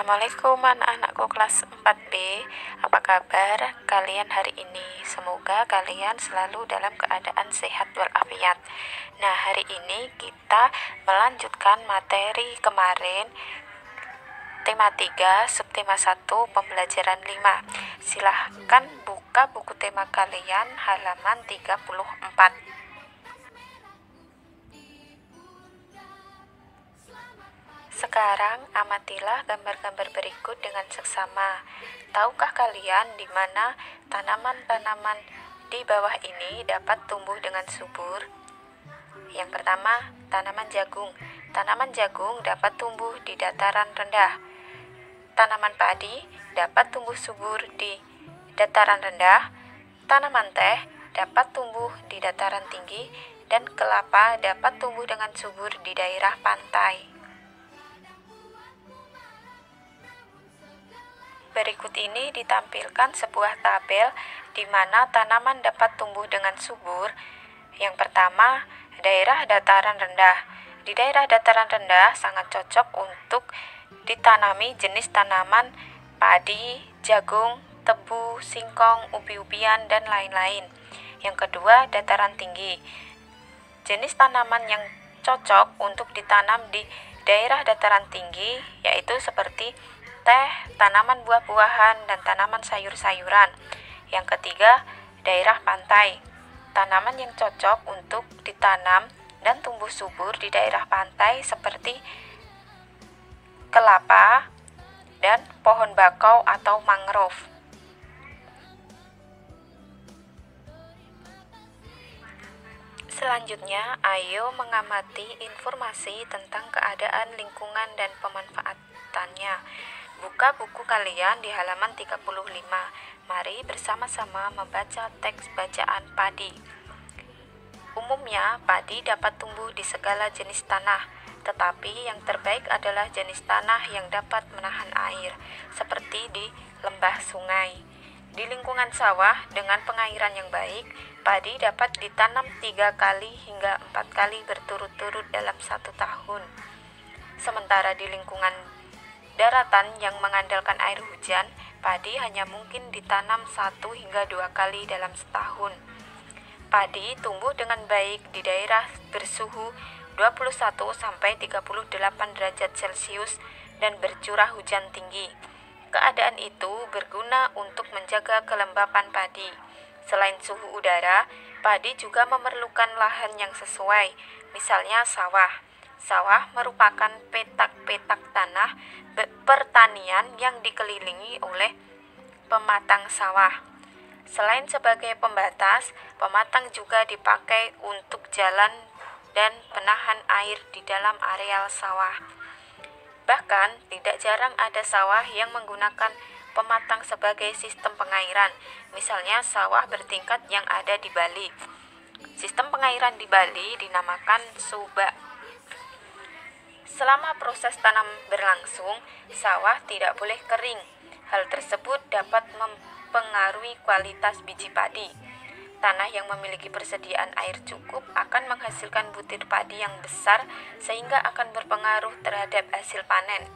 Assalamualaikum anak-anakku kelas 4B. Apa kabar kalian hari ini? Semoga kalian selalu dalam keadaan sehat walafiat. Nah, hari ini kita melanjutkan materi kemarin, tema 3, subtema 1, pembelajaran 5. Silahkan buka buku tema kalian halaman 34. Sekarang amatilah gambar-gambar berikut dengan seksama. Tahukah kalian di mana tanaman-tanaman di bawah ini dapat tumbuh dengan subur? Yang pertama, tanaman jagung. Tanaman jagung dapat tumbuh di dataran rendah. Tanaman padi dapat tumbuh subur di dataran rendah. Tanaman teh dapat tumbuh di dataran tinggi, dan kelapa dapat tumbuh dengan subur di daerah pantai. Berikut ini ditampilkan sebuah tabel di mana tanaman dapat tumbuh dengan subur. Yang pertama, daerah dataran rendah. Di daerah dataran rendah sangat cocok untuk ditanami jenis tanaman padi, jagung, tebu, singkong, ubi-ubian, dan lain-lain. Yang kedua, dataran tinggi. Jenis tanaman yang cocok untuk ditanam di daerah dataran tinggi yaitu seperti teh, tanaman buah-buahan, dan tanaman sayur-sayuran. Yang ketiga, daerah pantai. Tanaman yang cocok untuk ditanam dan tumbuh subur di daerah pantai seperti kelapa dan pohon bakau atau mangrove. Selanjutnya, ayo mengamati informasi tentang keadaan lingkungan dan pemanfaatannya. Buka buku kalian di halaman 35. Mari bersama-sama membaca teks bacaan padi. Umumnya, padi dapat tumbuh di segala jenis tanah, tetapi yang terbaik adalah jenis tanah yang dapat menahan air, seperti di lembah sungai. Di lingkungan sawah dengan pengairan yang baik, padi dapat ditanam 3 kali hingga 4 kali berturut-turut dalam 1 tahun. Sementara di lingkungan daratan yang mengandalkan air hujan, padi hanya mungkin ditanam 1 hingga 2 kali dalam setahun. Padi tumbuh dengan baik di daerah bersuhu 21-38 derajat Celcius dan bercurah hujan tinggi. Keadaan itu berguna untuk menjaga kelembapan padi. Selain suhu udara, padi juga memerlukan lahan yang sesuai, misalnya sawah. Sawah merupakan petak-petak tanah pertanian yang dikelilingi oleh pematang sawah. Selain sebagai pembatas, pematang juga dipakai untuk jalan dan penahan air di dalam areal sawah. Bahkan, tidak jarang ada sawah yang menggunakan pematang sebagai sistem pengairan, misalnya sawah bertingkat yang ada di Bali. Sistem pengairan di Bali dinamakan subak. Selama proses tanam berlangsung, sawah tidak boleh kering. Hal tersebut dapat mempengaruhi kualitas biji padi. Tanah yang memiliki persediaan air cukup akan menghasilkan butir padi yang besar sehingga akan berpengaruh terhadap hasil panen.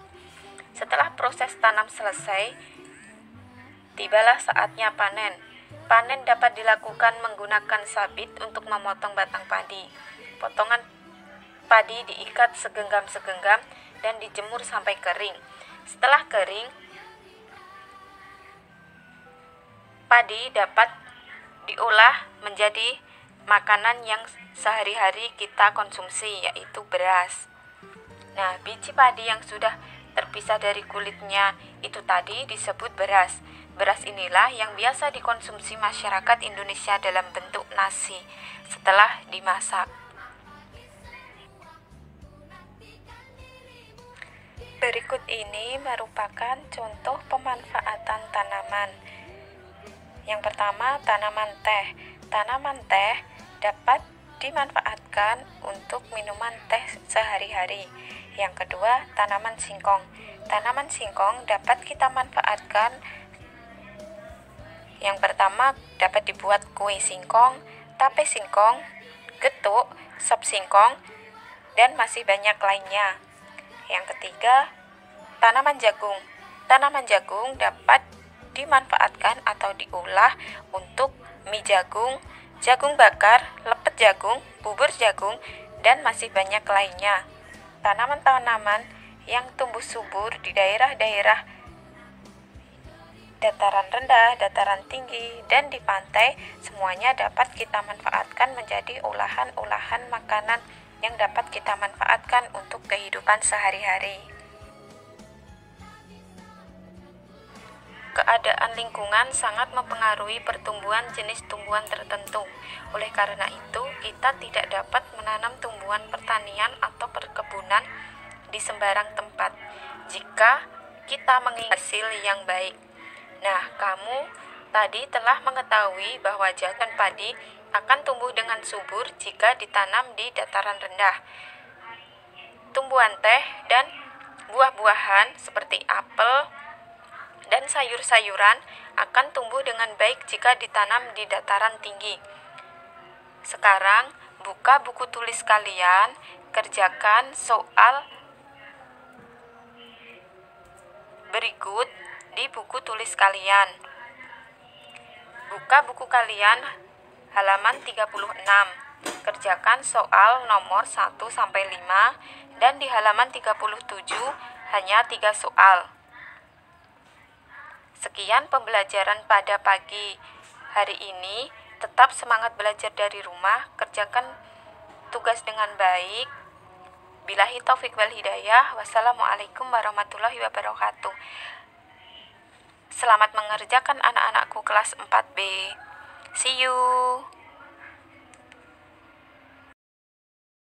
Setelah proses tanam selesai, tibalah saatnya panen. Panen dapat dilakukan menggunakan sabit untuk memotong batang padi. Potongan padi diikat segenggam-segenggam dan dijemur sampai kering. Setelah kering, padi dapat diolah menjadi makanan yang sehari-hari kita konsumsi, yaitu beras. Nah, biji padi yang sudah terpisah dari kulitnya itu tadi disebut beras. Beras inilah yang biasa dikonsumsi masyarakat Indonesia dalam bentuk nasi setelah dimasak. Berikut ini merupakan contoh pemanfaatan tanaman. Yang pertama, tanaman teh. Tanaman teh dapat dimanfaatkan untuk minuman teh sehari-hari. Yang kedua, tanaman singkong. Tanaman singkong dapat kita manfaatkan. Yang pertama, dapat dibuat kue singkong, tape singkong, getuk, sop singkong, dan masih banyak lainnya. Yang ketiga, tanaman jagung. Tanaman jagung dapat dimanfaatkan atau diolah untuk mie jagung, jagung bakar, lepet jagung, bubur jagung, dan masih banyak lainnya. Tanaman-tanaman yang tumbuh subur di daerah-daerah dataran rendah, dataran tinggi, dan di pantai, semuanya dapat kita manfaatkan menjadi olahan-olahan makanan yang dapat kita manfaatkan untuk kehidupan sehari-hari. Keadaan lingkungan sangat mempengaruhi pertumbuhan jenis tumbuhan tertentu. Oleh karena itu, kita tidak dapat menanam tumbuhan pertanian atau perkebunan di sembarang tempat jika kita menginginkan hasil yang baik. Nah, kamu tadi telah mengetahui bahwa jagung padi akan tumbuh dengan subur jika ditanam di dataran rendah. Tumbuhan teh dan buah-buahan seperti apel dan sayur-sayuran akan tumbuh dengan baik jika ditanam di dataran tinggi. Sekarang, buka buku tulis kalian, kerjakan soal berikut di buku tulis kalian. Buka buku kalian halaman 36. Kerjakan soal nomor 1 sampai 5 dan di halaman 37 hanya 3 soal. Sekian pembelajaran pada pagi hari ini. Tetap semangat belajar dari rumah, kerjakan tugas dengan baik. Billahi taufik wal hidayah. Wassalamualaikum warahmatullahi wabarakatuh. Selamat mengerjakan anak-anakku kelas 4B. See you.